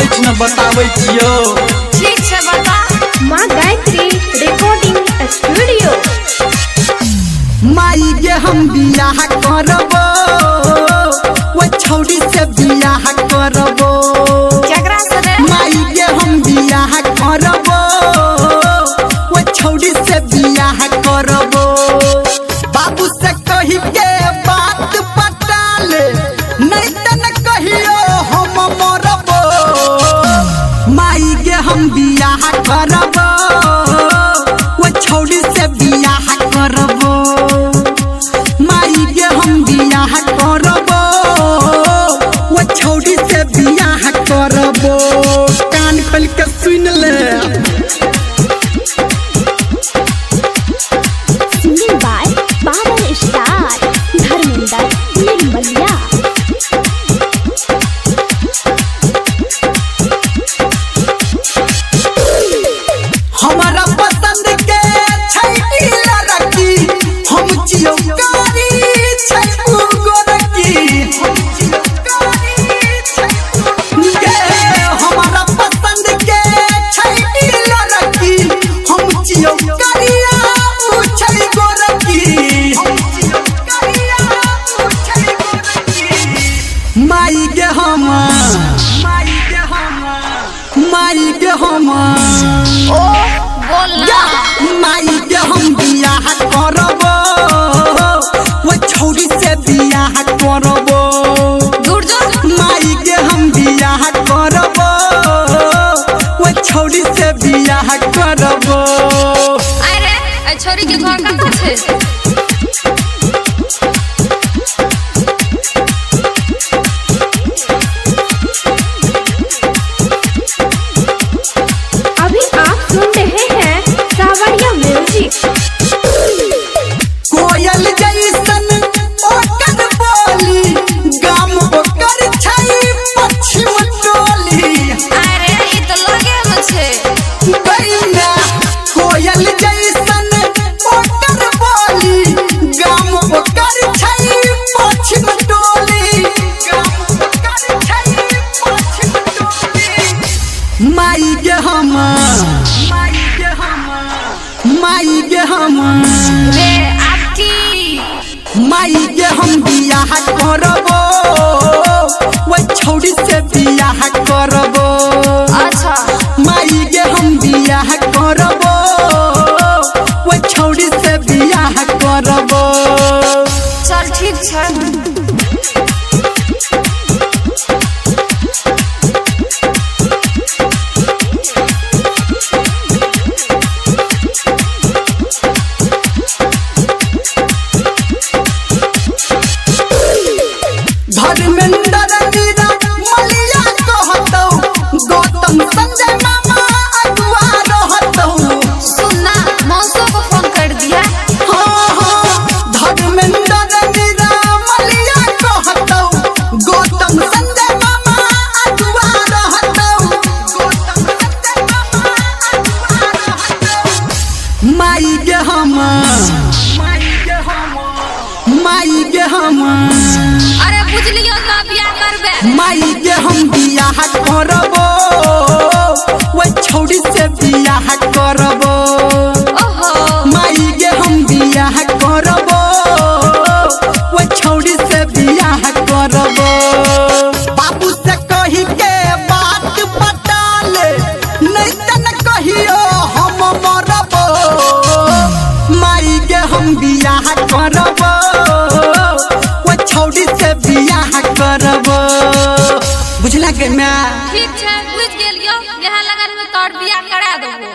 अछि न बताबै छियो। ठीक छै बता। माँ गायत्री रिकॉर्डिंग स्टूडियो। माई के हम बियाह करबो, वो छौड़ी से बियाह करबो। केकरा से रे? माई के हम बियाह करबो, वो छौड़ी से बियाह करबो। बाबू से कही के बात पटा ले, नहीं त न कहियो हम मरबो। माई के हम बियाह करबो, वो छौड़ी से बियाह करबो। माई के हम बियाह करबो, वो छौड़ी से बियाह करबो। कान खोल के सुन ले। Singing by power star Dharmendra Nirmaliya. हमारा पसंद के छैटी लड़की, हम जियो कारी छैपू गोरकी। हमारा पसंद के छैटी लड़की, हम जियो करिया पूछै गोरकी। माई के हम माई के हम ओ बोल ना। माई के हम बियाह करबो, वो छौड़ी से बियाह करबो। दूर जो। माई के हम बियाह करबो, वो छौड़ी से बियाह करबो। अरे ए छोरी के घर कहाँ छै? अभी आप सुन रहे हैं सावरिया म्यूजिक। कोयल जैसन ओकर बोली, गाम ओकर छै पश्चिम टोली। अरे ई तो लगे में छै। बैना कोयल जैसन ओकर बोली, गाम ओकर छै पश्चिम टोली। गाम ओकर छै पश्चिम टोली। माई के हम रे आपकी माई के हम बियाह करबो, वो छौड़ी से बियाह करबो। अच्छा माई के हम बियाह करबो, वो छौड़ी से बियाह करबो। चल ठीक छै। धर्मेंद्र निर्मलिया कहतौ, गौतम संजय मामा अगुआ रहतौ। सुनना मौसो को फोन कर दिया। धर्मेंद्र निर्मलिया कहतौ, गौतम संजय मामा अगुआ रहतौ। गौतम संजय मामा अगुआ रहतौ। माई के हम अरे बुझलियो ना बियाह करबे। माई के हम बियाह करबो, वो छौड़ी से बियाह करबो। ओहो माई के हम बियाह करबो, वो छौड़ी से बियाह करबो। बाबू से कही के बात पटा ले, नहीं त न कहियो हम मरबो। माई के हम बियाह करबो, वो छौड़ी से बियाह करबो। बुझला के मैं ठीक छै बुझ गेलियो। यहाँ लगन में तोर बियाह करा देबो।